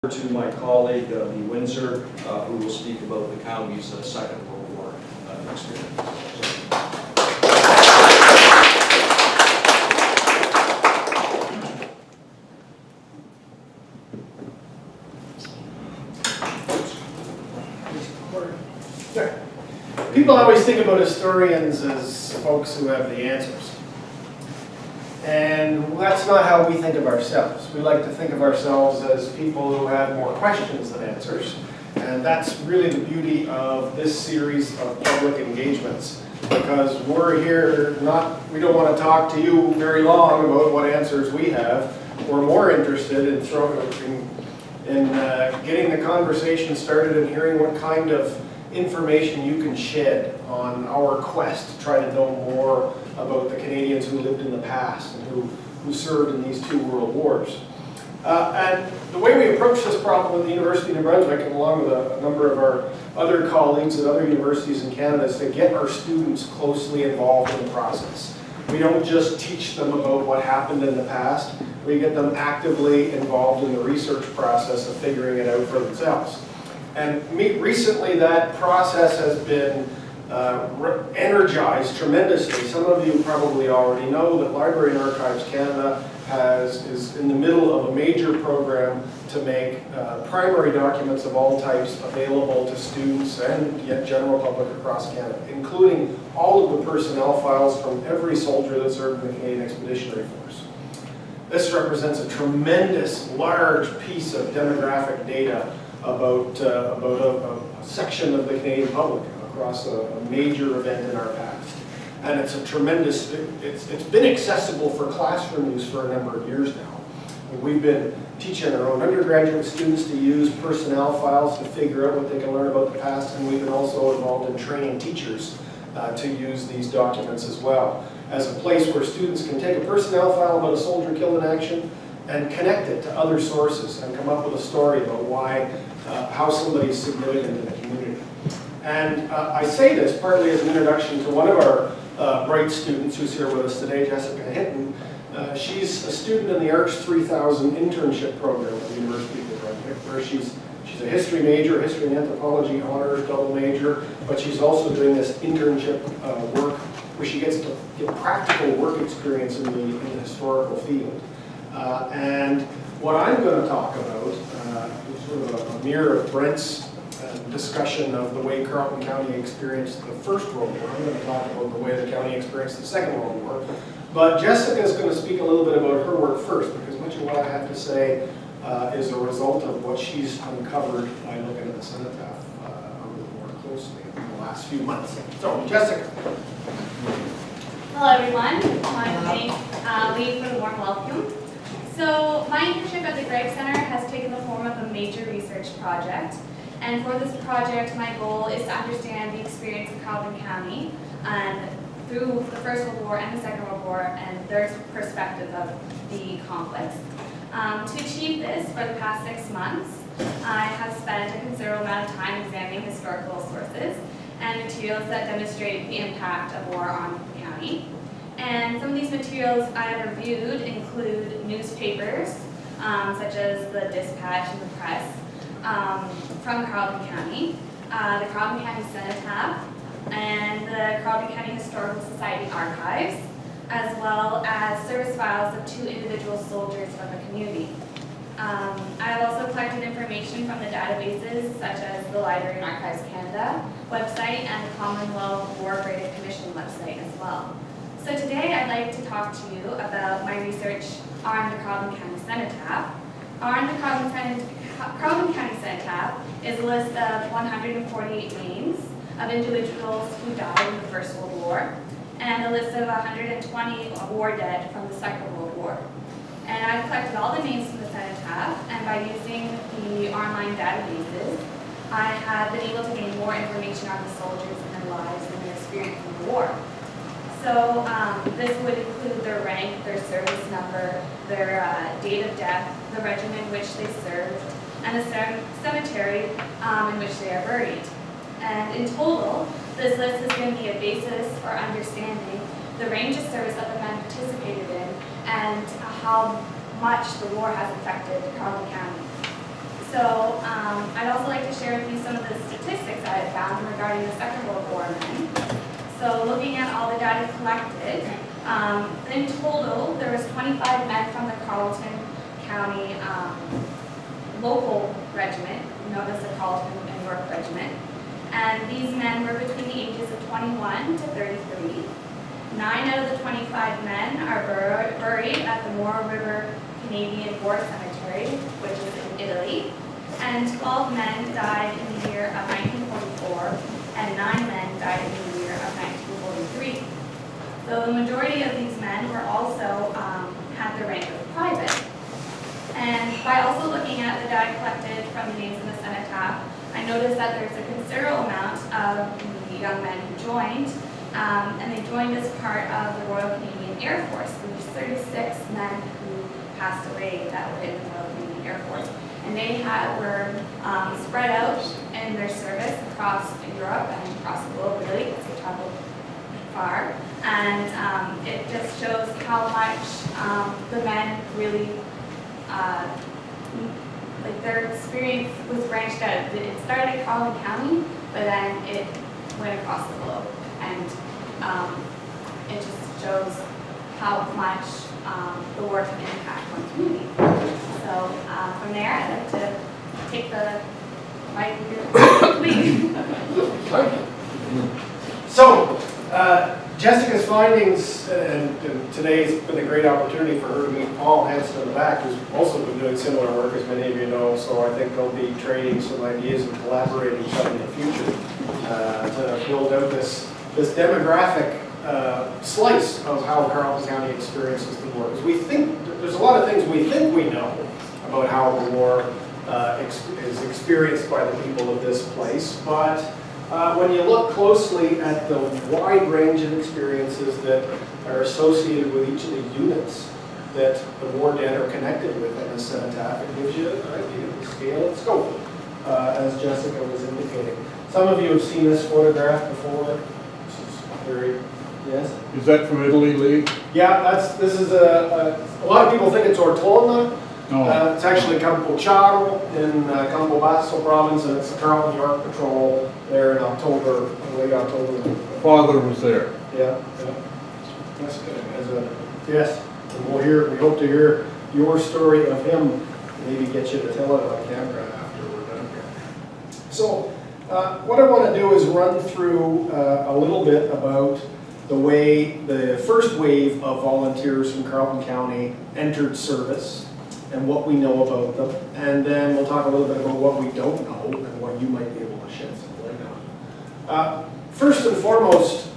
To my colleague Lee Windsor, who will speak about the county's Second World War experience. People always think about historians as folks who have the answers. And that's not how we think of ourselves. We like to think of ourselves as people who have more questions than answers. And that's really the beauty of this series of public engagements. Because we're here we don't want to talk to you very long about what answers we have. We're more interested in getting the conversation started and hearing what kind of information you can shed on our quest to try to know more about the Canadians who lived in the past and who served in these two world wars. And the way we approach this problem at the University of New Brunswick, and along with a number of our other colleagues at other universities in Canada, is to get our students closely involved in the process. We don't just teach them about what happened in the past, we get them actively involved in the research process of figuring it out for themselves. And recently that process has been energized tremendously. Some of you probably already know that Library and Archives Canada is in the middle of a major program to make primary documents of all types available to students and yet general public across Canada, including all of the personnel files from every soldier that served in the Canadian Expeditionary Force. This represents a tremendous, large piece of demographic data about a section of the Canadian public across a major event in our past. And it's a tremendous, it's been accessible for classroom use for a number of years now. And we've been teaching our own undergraduate students to use personnel files to figure out what they can learn about the past, and we've been also involved in training teachers to use these documents as well, as a place where students can take a personnel file about a soldier killed in action and connect it to other sources and come up with a story about how somebody is significant in the community. And I say this partly as an introduction to one of our bright students who's here with us today, Jessica Hinton. She's a student in the ARCH 3000 internship program at the University of New Brunswick, where she's a history major, history and anthropology honors double major, but she's also doing this internship work where she gets to get practical work experience in the historical field. And what I'm going to talk about is sort of a mirror of Brent's discussion of the way Carleton County experienced the First World War. I'm going to talk about the way the county experienced the Second World War. But Jessica is going to speak a little bit about her work first, because much of what I have to say is a result of what she's uncovered by looking at the cenotaph a little more closely in the last few months. So, Jessica. Hello everyone, I want to thank Lee for the warm welcome. So my internship at the Gregg Center has taken the form of a major research project. And for this project, my goal is to understand the experience of Carleton County through the First World War and the Second World War and their perspective of the conflicts. To achieve this, for the past 6 months, I have spent a considerable amount of time examining historical sources and materials that demonstrate the impact of war on the county. And some of these materials I have reviewed include newspapers, such as the Dispatch and the Press, from Carleton County, the Carleton County Cenotaph, and the Carleton County Historical Society archives, as well as service files of 2 individual soldiers from the community. I have also collected information from the databases such as the Library and Archives Canada website and the Commonwealth War Graded Commission website as well. So today I'd like to talk to you about my research on the Carleton County Cenotaph. On the Carleton County Cenotaph is a list of 148 names of individuals who died in the First World War, and a list of 120 war dead from the Second World War. And I've collected all the names from the Cenotaph, and by using the online databases, I have been able to gain more information on the soldiers and their lives and their experience in the war. So this would include their rank, their service number, their date of death, the regiment in which they served, and the cemetery in which they are buried. And in total, this list is going to be a basis for understanding the range of service that the men participated in and how much the war has affected Carleton County. So I'd also like to share with you some of the statistics that I found regarding the Second World War men. So looking at all the data collected, in total, there was 25 men from the Carleton County local regiment, known as the Carleton and York Regiment. And these men were between the ages of 21 to 33. 9 out of the 25 men are buried at the Moore River Canadian War Cemetery, which is in Italy. And 12 men died in the year of 1944, and 9 men died in the year of 1943. So the majority of these men were also had the rank of private. And by also looking at the data collected from the names in the cenotaph, I noticed that there's a considerable amount of the young men who joined, and they joined as part of the Royal Canadian Air Force. There's 36 men who passed away that were in the Royal Canadian Air Force. And they were spread out in their service across Europe and across the globe, really, because they traveled far. And it just shows how much the men really, like their experience was branched out. It started in Carleton County, but then it went across the globe. And it just shows how much the war can impact one community. So from there, I'd like to take the mic lead. So, Jessica's findings, and today's been a great opportunity for her to meet Paul Hanson in the back, who's also been doing similar work, as many of you know, so I think they'll be trading some ideas and collaborating some in the future to build out this demographic slice of how Carleton County experiences the war. Because we think, there's a lot of things we think we know about how the war is experienced by the people of this place, but when you look closely at the wide range of experiences that are associated with each of the units that the war dead are connected with in the cenotaph, it gives you an idea of the scale and scope, as Jessica was indicating. Some of you have seen this photograph before. This is very, yes? Is that from Italy, Lee? Yeah, this is a lot of people think it's Ortona. No. It's actually Campochiaro in Campobasso province, and it's the Carleton York Patrol there in October, late October. Father was there. Yeah. That's good. Yes, and we hope to hear your story of him, maybe get you to tell it on camera after we're done here. So, what I want to do is run through a little bit about the way the first wave of volunteers from Carleton County entered service and what we know about them. And then we'll talk a little bit about what we don't know and what you might be able to shed some light on. First and foremost,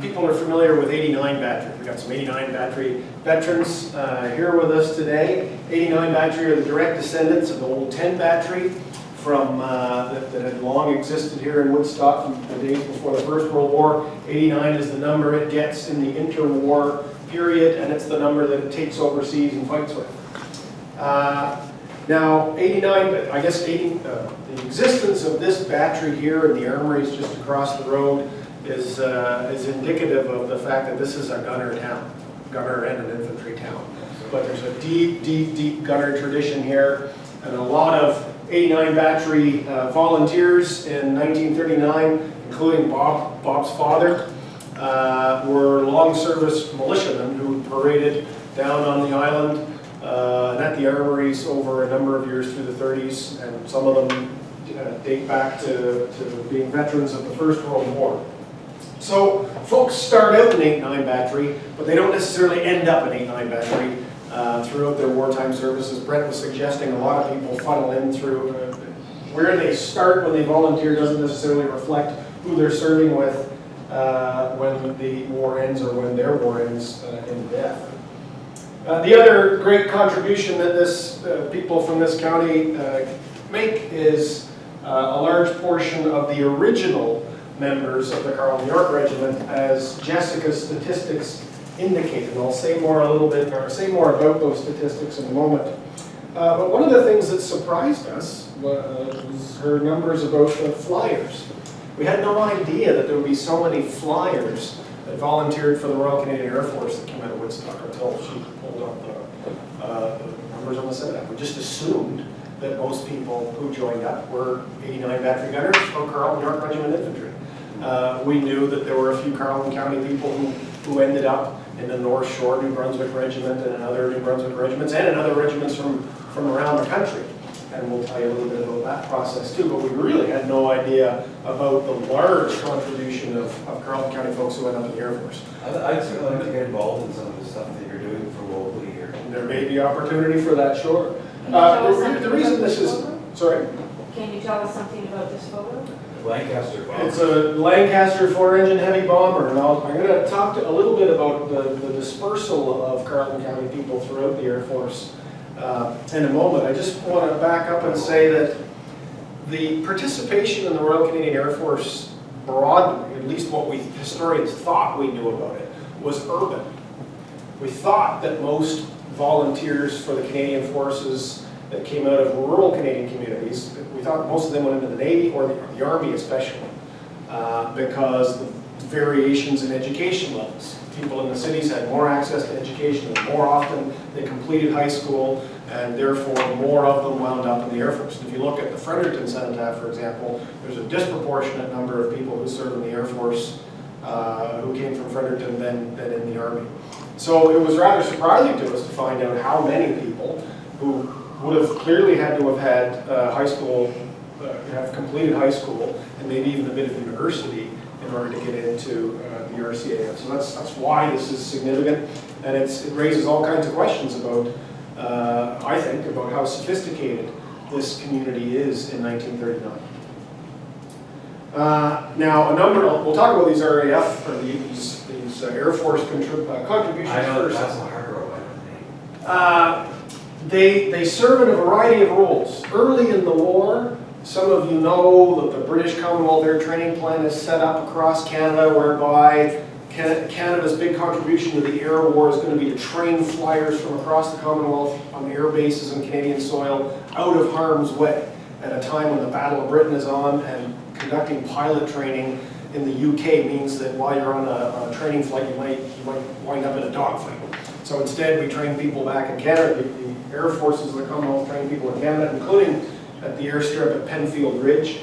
people are familiar with 89 Battery. We've got some 89 Battery veterans here with us today. 89 Battery are the direct descendants of the old 10 Battery from that had long existed here in Woodstock from the days before the First World War. 89 is the number it gets in the interwar period, and it's the number that it takes overseas and fights with. Now, 89, I guess the existence of this battery here in the armories just across the road is indicative of the fact that this is a gunner town, gunner and an infantry town. But there's a deep, deep, deep gunner tradition here, and a lot of 89 Battery volunteers in 1939, including Bob's father, were long service militiamen who paraded down on the island and at the armories over a number of years through the 30s, and some of them date back to being veterans of the First World War. So folks start out in 89 Battery, but they don't necessarily end up in 89 Battery throughout their wartime services. Brent was suggesting a lot of people funnel in through where they start when they volunteer doesn't necessarily reflect who they're serving with when the war ends or when their war ends in death. The other great contribution that people from this county make is a large portion of the original members of the Carleton York Regiment, as Jessica's statistics indicate. And I'll say more about those statistics in a moment. But one of the things that surprised us was her numbers about the flyers. We had no idea that there would be so many flyers that volunteered for the Royal Canadian Air Force that came out of Woodstock until she pulled up the numbers on the cenotaph. We just assumed that most people who joined up were 89 Battery Gunners or Carleton York Regiment Infantry. We knew that there were a few Carleton County people who ended up in the North Shore New Brunswick Regiment and in other New Brunswick regiments and in other regiments from around the country. And we'll tell you a little bit about that process too, but we really had no idea about the large contribution of Carleton County folks who went up in the Air Force. I'd certainly like to get involved in some of the stuff that you're doing for locally here. And there may be opportunity for that, sure. The reason this is, sorry? Can you tell us something about this photo? Lancaster bomb. It's a Lancaster 4-engine heavy bomber, and I'm going to talk a little bit about the dispersal of Carleton County people throughout the Air Force in a moment. I just want to back up and say that the participation in the Royal Canadian Air Force broadly, at least what we historians thought we knew about it, was urban. We thought that most volunteers for the Canadian Forces that came out of rural Canadian communities, we thought most of them went into the Navy or the Army especially, because the variations in education levels. People in the cities had more access to education, and more often they completed high school, and therefore more of them wound up in the Air Force. And if you look at the Fredericton Cenotaph, for example, there's a disproportionate number of people who served in the Air Force who came from Fredericton than in the Army. So it was rather surprising to us to find out how many people who would have clearly had to have had high school, have completed high school, and maybe even a bit of university in order to get into the RCAF. So that's why this is significant, and it raises all kinds of questions about, I think, about how sophisticated this community is in 1939. Now, we'll talk about these RAF, or these Air Force contributions I know first. that's a hard road, I don't think. They serve in a variety of roles. Early in the war, some of you know that the British Commonwealth Air Training Plan is set up across Canada, whereby Canada's big contribution to the air war is going to be to train flyers from across the Commonwealth on air bases on Canadian soil out of harm's way at a time when the Battle of Britain is on, and conducting pilot training in the UK means that while you're on a training flight, you might wind up in a dogfight. So instead, we train people back in Canada. The Air Forces of the Commonwealth train people in Canada, including at the airstrip at Penfield Ridge.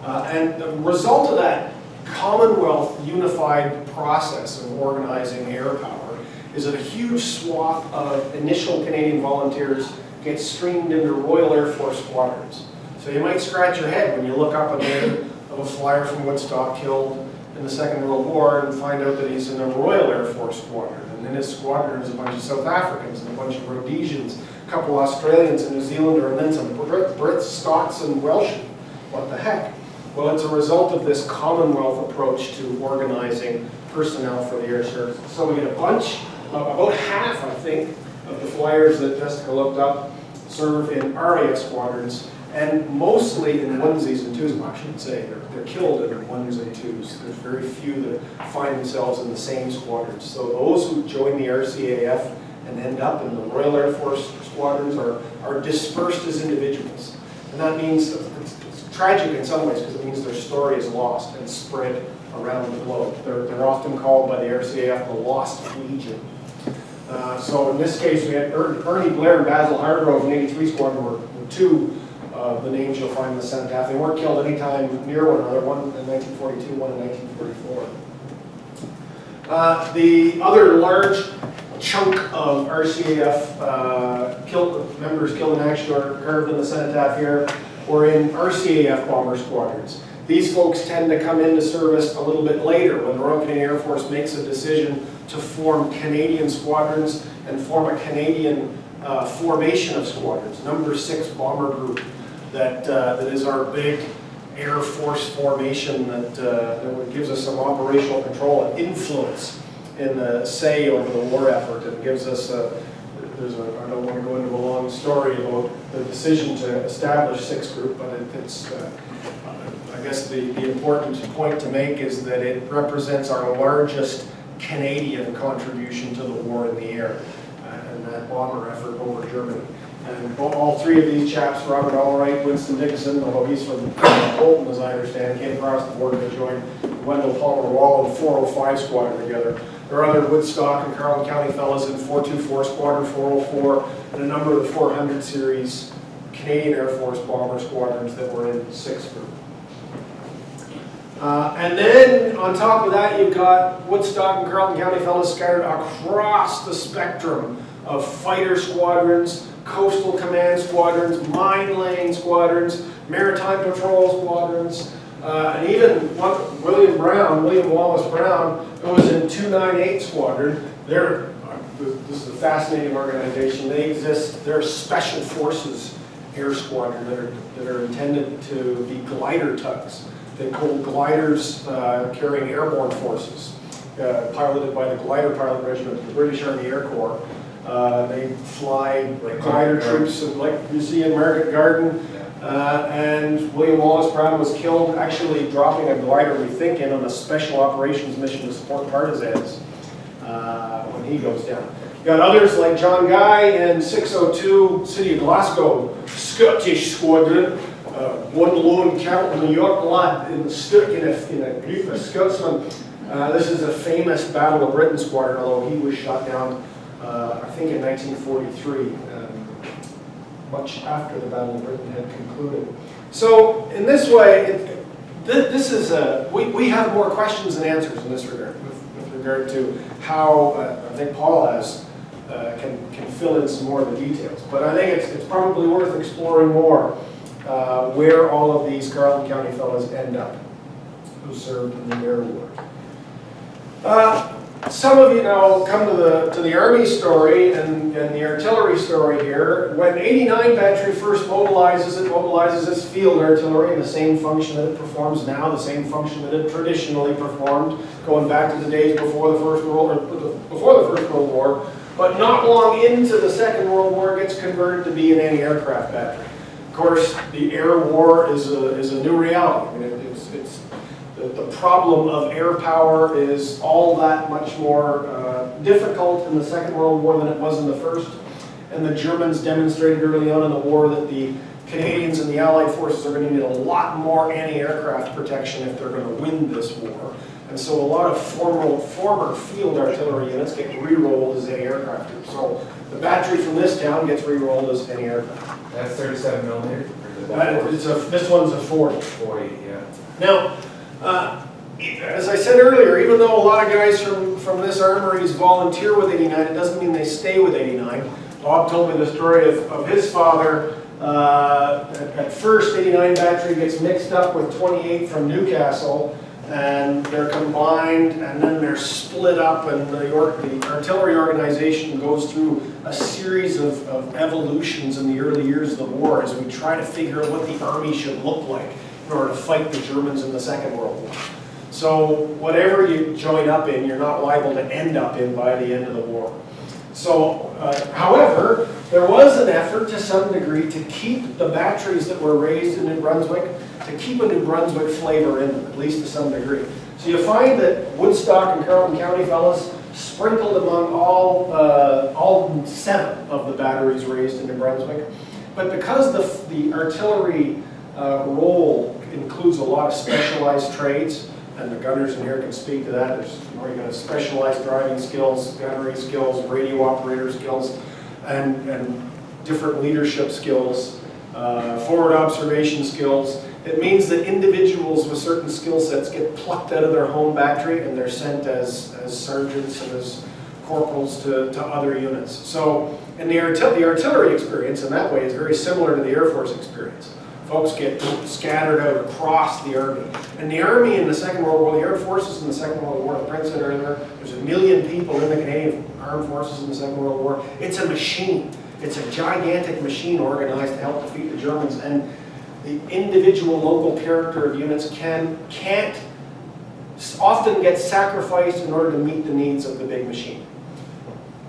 And the result of that Commonwealth unified process of organizing air power is that a huge swath of initial Canadian volunteers get streamed into Royal Air Force squadrons. So you might scratch your head when you look up a name of a flyer from Woodstock killed in the Second World War and find out that he's in a Royal Air Force squadron. And in his squadron is a bunch of South Africans and a bunch of Rhodesians, a couple Australians, a New Zealander, and then some Brits, Scots, and Welshmen. What the heck? Well, it's a result of this Commonwealth approach to organizing personnel for the air service. So we get a bunch, about half, I think, of the flyers that Jessica looked up serve in RAF squadrons, and mostly in onesies and twos. Well, I shouldn't say they're killed in ones and twos. There's very few that find themselves in the same squadrons. So those who join the RCAF and end up in the Royal Air Force squadrons are dispersed as individuals. And that means it's tragic in some ways, because it means their story is lost and spread around the globe. They're often called by the RCAF the Lost Legion. So in this case, we had Ernie Blair and Basil Hargrove in 83 Squadron were two of the names you'll find in the Cenotaph. They weren't killed any time near one another, one in 1942, one in 1944. The other large chunk of RCAF members killed in action or carved in the Cenotaph here were in RCAF bomber squadrons. These folks tend to come into service a little bit later when the Royal Canadian Air Force makes a decision to form Canadian squadrons and form a Canadian formation of squadrons, number 6 bomber group, that is our big Air Force formation that gives us some operational control and influence in the say over the war effort, and gives us I don't want to go into a long story about the decision to establish 6th Group, but it's I guess the important point to make is that it represents our largest Canadian contribution to the war in the air, and that bomber effort over Germany. And all three of these chaps, Robert Allwright, Winston Dickinson, although he's from Bolton as I understand, came across the border to join Wendell Palmer Wall and 405 Squadron together. There are other Woodstock and Carleton County fellows in 424 Squadron, 404, and a number of the 400 series Canadian Air Force bomber squadrons that were in 6th Group. And then on top of that, you've got Woodstock and Carleton County fellows scattered across the spectrum of fighter squadrons, coastal command squadrons, mine-laying squadrons, maritime patrol squadrons, and even one, William Wallace Brown, who was in 298 Squadron. This is a fascinating organization. They're special forces air squadron that are intended to be glider tugs. They pull gliders carrying airborne forces, piloted by the glider pilot regiment of the British Army Air Corps. They fly like glider troops, like you see in Market Garden. And William Wallace Brown was killed actually dropping a glider, we think, in on a special operations mission to support partisans when he goes down. You got others like John Guy and 602 City of Glasgow Scottish Squadron, one lone Count New York lad in a group of Scotsmen. This is a famous Battle of Britain squadron, although he was shot down, I think, in 1943. Much after the Battle of Britain had concluded. So in this way, we have more questions than answers in this regard, with regard to how I think Paul can fill in some more of the details. But I think it's probably worth exploring more where all of these Carleton County fellows end up who served in the Air War. Some of you now come to the Army story and the artillery story here. When 89 Battery first mobilizes, it mobilizes its field artillery in the same function that it performs now, the same function that it traditionally performed, going back to the days before the First World War. But not long into the Second World War, it gets converted to be an anti-aircraft battery. Of course, the air war is a new reality. I mean, the problem of air power is all that much more difficult in the Second World War than it was in the First. And the Germans demonstrated early on in the war that the Canadians and the Allied forces are going to need a lot more anti-aircraft protection if they're going to win this war. And so a lot of former field artillery units get re-rolled as anti-aircraft groups. So the battery from this town gets re-rolled as anti-aircraft. That's 37 millimeter? This one's a 40. 40, yeah. Now, as I said earlier, even though a lot of guys from this armories volunteer with 89, it doesn't mean they stay with 89. Bob told me the story of his father. At first, 89 Battery gets mixed up with 28 from Newcastle, and they're combined, and then they're split up, and the artillery organization goes through a series of evolutions in the early years of the war as we try to figure out what the army should look like in order to fight the Germans in the Second World War. So whatever you join up in, you're not liable to end up in by the end of the war. So, however, there was an effort to some degree to keep the batteries that were raised in New Brunswick, to keep a New Brunswick flavor in them, at least to some degree. So you find that Woodstock and Carleton County fellows sprinkled among all 7 of the batteries raised in New Brunswick. But because the artillery role includes a lot of specialized trades, and the gunners in here can speak to that. You've got specialized driving skills, gunnery skills, radio operator skills, and different leadership skills, forward observation skills. It means that individuals with certain skill sets get plucked out of their home battery and they're sent as sergeants and as corporals to other units. So, and the artillery experience in that way is very similar to the Air Force experience. Folks get scattered out across the Army. And the Army in the Second World War, the Air Forces in the Second World War, the Prince said earlier, there's 1 million people in the Canadian Armed Forces in the Second World War. It's a machine. It's a gigantic machine organized to help defeat the Germans. And the individual local character of units can't often get sacrificed in order to meet the needs of the big machine.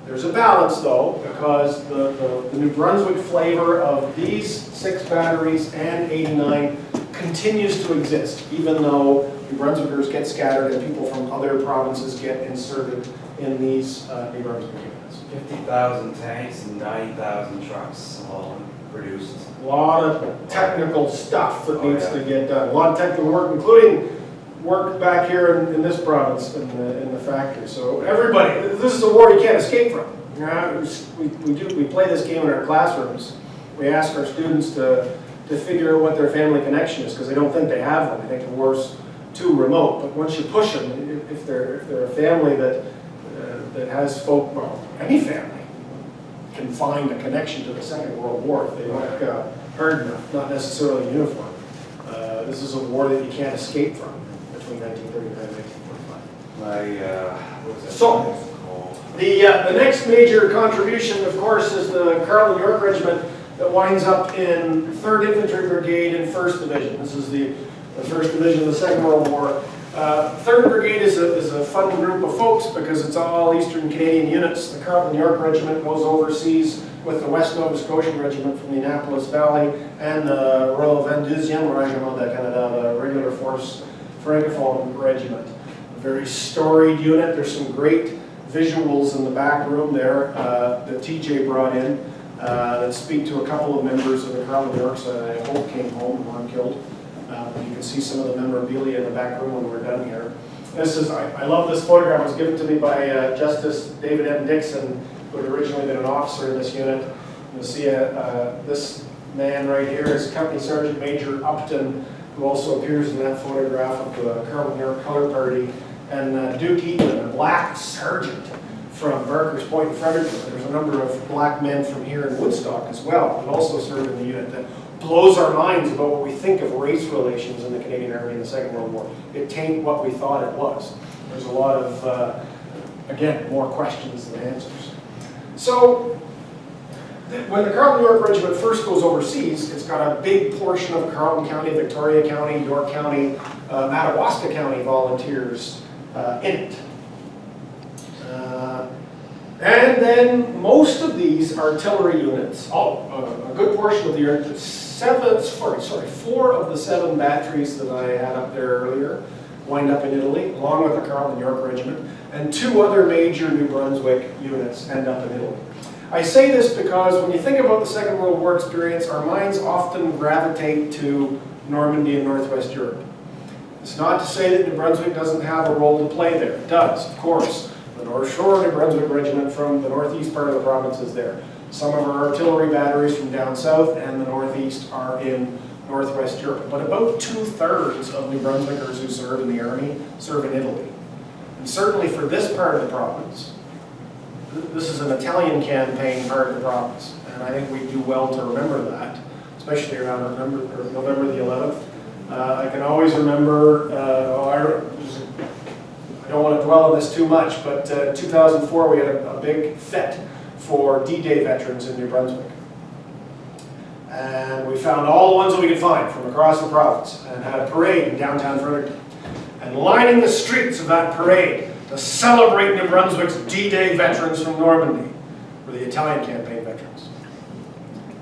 There's a balance, though, because the New Brunswick flavor of these 6 batteries and 89 continues to exist, even though New Brunswickers get scattered and people from other provinces get inserted in these New Brunswick units. 50,000 tanks and 90,000 trucks all produced. A lot of technical stuff that needs to get done. A lot of technical work, including work back here in this province in the factory. So everybody, this is a war you can't escape from. We play this game in our classrooms, We ask our students to figure out what their family connection is, because they don't think they have one. They think the war's too remote. But once you push them, if they're a family that has folk, well, any family can find a connection to the Second World War if they work hard enough, not necessarily in uniform. This is a war that you can't escape from between 1939 and 1945. What was that? So- called? The next major contribution, of course, is the Carlton York Regiment that winds up in 3rd Infantry Brigade in 1st Division. This is the 1st Division of the Second World War. 3rd Brigade is a fun group of folks because it's all Eastern Canadian units. The Carlton York Regiment goes overseas with the West Nova Scotian Regiment from the Annapolis Valley and the Royal 22e Regiment de Canada, the regular force Francophone Regiment. A very storied unit. There's some great visuals in the back room there that TJ brought in that speak to a couple of members of the Carlton Yorks that I hope came home and weren't killed. You can see some of the memorabilia in the back room when we're done here. This is, I love this photograph. It was given to me by Justice David M. Dixon, who had originally been an officer in this unit. You'll see this man right here is Company Sergeant Major Upton, who also appears in that photograph of the Carlton York Color Party, and Duke Eaton, a black sergeant from Barker's Point in Fredericton. There's a number of black men from here in Woodstock as well that also served in the unit. That blows our minds about what we think of race relations in the Canadian Army in the Second World War. It tain't what we thought it was. There's a lot of, again, more questions than answers. So, when the Carlton York Regiment first goes overseas, it's got a big portion of Carleton County, Victoria County, York County, Madawaska County volunteers in it. And then most of these artillery units, a good portion of the 4 of the 7 batteries that I had up there earlier wind up in Italy, along with the Carlton York Regiment, and 2 other major New Brunswick units end up in Italy. I say this because when you think about the Second World War experience, our minds often gravitate to Normandy and Northwest Europe. It's not to say that New Brunswick doesn't have a role to play there. It does, of course. The North Shore New Brunswick Regiment from the northeast part of the province is there. Some of our artillery batteries from down south and the northeast are in Northwest Europe. But about 2/3 of New Brunswickers who serve in the Army serve in Italy. And certainly for this part of the province, this is an Italian campaign part of the province. And I think we do well to remember that, especially around November the 11th. I can always remember, I don't want to dwell on this too much, but 2004 we had a big fete for D-Day veterans in New Brunswick. And we found all the ones that we could find from across the province and had a parade in downtown Fredericton. And lining the streets of that parade to celebrate New Brunswick's D-Day veterans from Normandy were the Italian campaign veterans.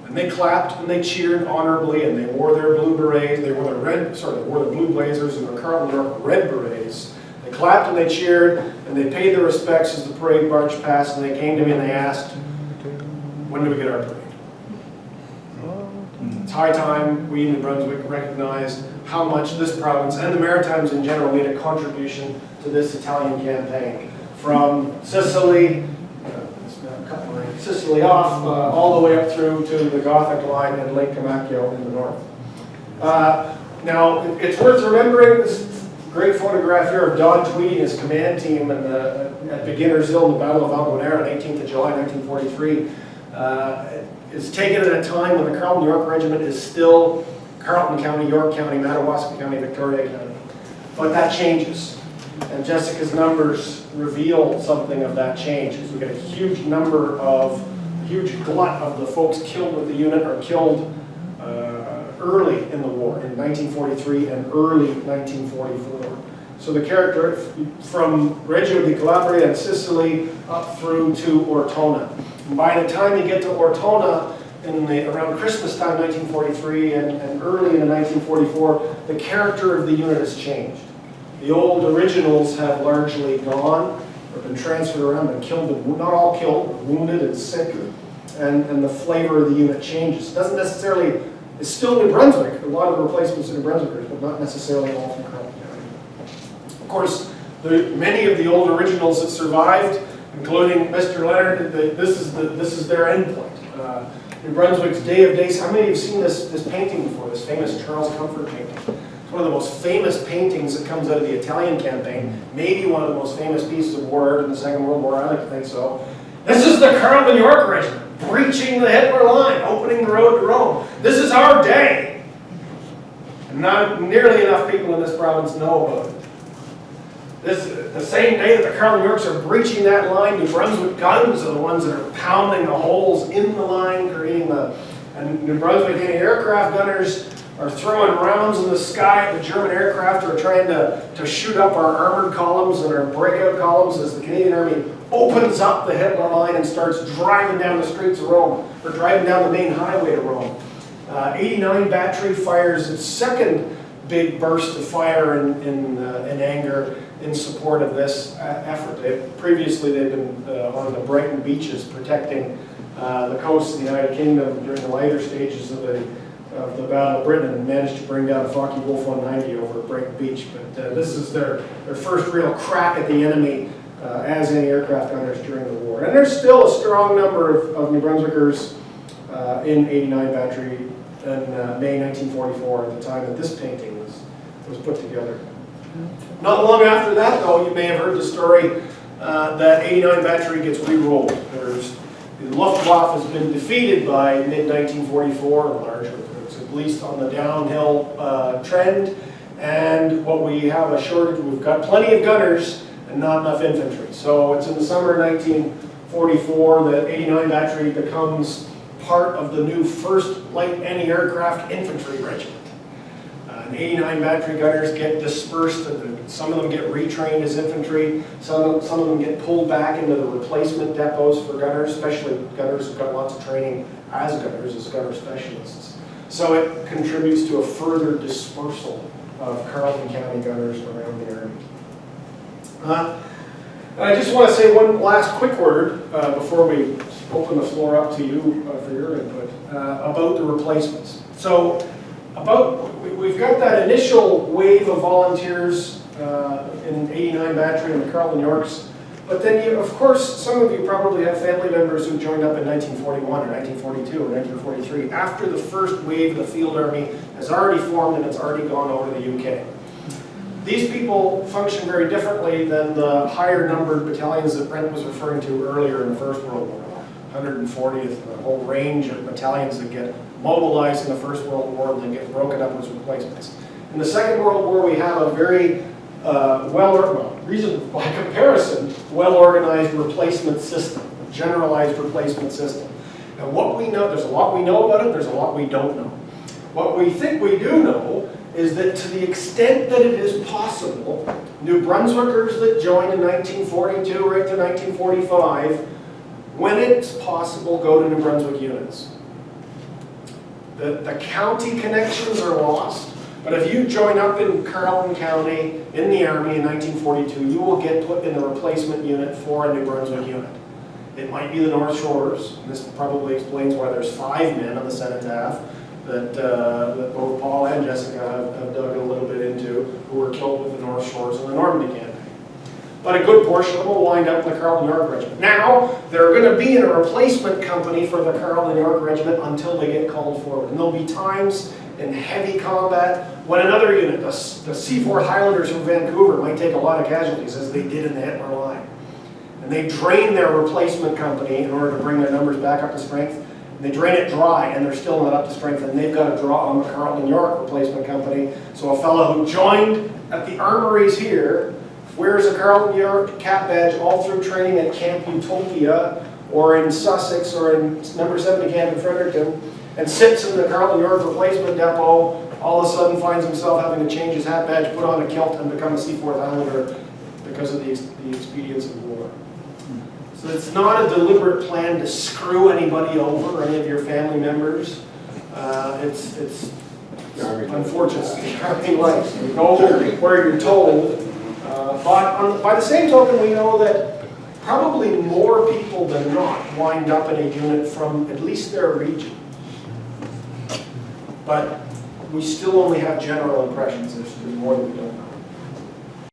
And they clapped and they cheered honorably and they wore their blue berets, they wore the blue blazers and their Carlton York red berets. They clapped and they cheered and they paid their respects as the parade marched past, and they came to me and they asked, when do we get our parade? It's high time we in New Brunswick recognized how much this province and the Maritimes in general made a contribution to this Italian campaign. From Sicily, off, all the way up through to the Gothic line and Lake Camacchio in the north. Now, it's worth remembering this great photograph here of Don Tweedy and his command team at Beginner's Hill in the Battle of Algonera on 18th of July 1943. It's taken at a time when the Carlton York Regiment is still Carleton County, York County, Madawaska County, Victoria County. But that changes. And Jessica's numbers reveal something of that change, because we get a huge glut of the folks killed with the unit or killed early in the war, in 1943 and early 1944. So the character from Reggio di Calabria and Sicily up through to Ortona. And by the time you get to Ortona, around Christmas time 1943 and early in 1944, the character of the unit has changed. The old originals have largely gone, or been transferred around and killed, not all killed, but wounded and sick, and the flavor of the unit changes. It doesn't necessarily, it's still New Brunswick, a lot of the replacements are New Brunswickers, but not necessarily all from Carleton County. Of course, many of the old originals that survived, including Mr. Leonard, this is their endpoint. New Brunswick's Day of Days. How many of you have seen this painting before, this famous Charles Comfort painting? It's one of the most famous paintings that comes out of the Italian campaign, maybe one of the most famous pieces of war art in the Second World War, I like to think so. This is the Carl New York Regiment, breaching the Hitler line, opening the road to Rome. This is our day. And not nearly enough people in this province know about it. This the same day that the Carl New Yorks are breaching that line, New Brunswick guns are the ones that are pounding the holes in the line, creating and New Brunswick anti-aircraft gunners are throwing rounds in the sky. The German aircraft are trying to shoot up our armored columns and our breakout columns as the Canadian Army opens up the Hitler line and starts driving down the streets of Rome, or driving down the main highway to Rome. 89 Battery fires its second big burst of fire in anger in support of this effort. Previously, they've been on the Brighton beaches protecting the coast of the United Kingdom during the later stages of the Battle of Britain, and managed to bring down a Focke-Wulf 190 over at Brighton Beach. But this is their first real crack at the enemy as anti-aircraft gunners during the war. And there's still a strong number of New Brunswickers in 89 Battery in May 1944, at the time that this painting was put together. Not long after that, though, you may have heard the story that 89 Battery gets re-rolled. The Luftwaffe has been defeated by mid-1944, largely. It's at least on the downhill trend, and what we have a shortage, we've got plenty of gunners and not enough infantry. So it's in the summer of 1944 that 89 Battery becomes part of the new 1st Light Anti-Aircraft Infantry Regiment. And 89 Battery gunners get dispersed, and some of them get retrained as infantry, some of them get pulled back into the replacement depots for gunners, especially gunners who've got lots of training as gunners, as gunner specialists. So it contributes to a further dispersal of Carleton County gunners around the Army. I just want to say one last quick word before we open the floor up to you for your input about the replacements. So we've got that initial wave of volunteers in 89 Battery and the Carleton Yorks, but then of course some of you probably have family members who joined up in 1941 or 1942 or 1943 after the first wave of the Field Army has already formed and it's already gone over to the UK. These people function very differently than the higher numbered battalions that Brent was referring to earlier in the First World War. 140th, the whole range of battalions that get mobilized in the First World War and then get broken up as replacements. In the Second World War, we have a very by comparison, well-organized replacement system, generalized replacement system. Now what we know, there's a lot we know about it, there's a lot we don't know. What we think we do know is that to the extent that it is possible, New Brunswickers that joined in 1942 right to 1945, when it's possible, go to New Brunswick units. The county connections are lost, but if you join up in Carleton County in the Army in 1942, you will get put in the replacement unit for a New Brunswick unit. It might be the North Shores, and this probably explains why there's 5 men on the cenotaph that both Paul and Jessica have dug a little bit into, who were killed with the North Shores in the Normandy campaign. But a good portion of them will wind up in the Carleton York Regiment. Now, they're going to be in a replacement company for the Carleton York Regiment until they get called forward. And there'll be times in heavy combat when another unit, the Seaforth Highlanders from Vancouver, might take a lot of casualties, as they did in the Hitler line. And they drain their replacement company in order to bring their numbers back up to strength. And they drain it dry, and they're still not up to strength, and they've got to draw on the Carleton York replacement company. So a fellow who joined at the armories here wears a Carleton York cap badge all through training at Camp Utopia or in Sussex or in number 70 camp in Fredericton, and sits in the Carleton York replacement depot, all of a sudden finds himself having to change his hat badge, put on a kilt, and become a Seaforth Highlander because of the expedience of war. So it's not a deliberate plan to screw anybody over, any of your family members. It's unfortunate. The Army life. You go where you're told. But by the same token, we know that probably more people than not wind up in a unit from at least their region. But we still only have general impressions. There's more that we don't know.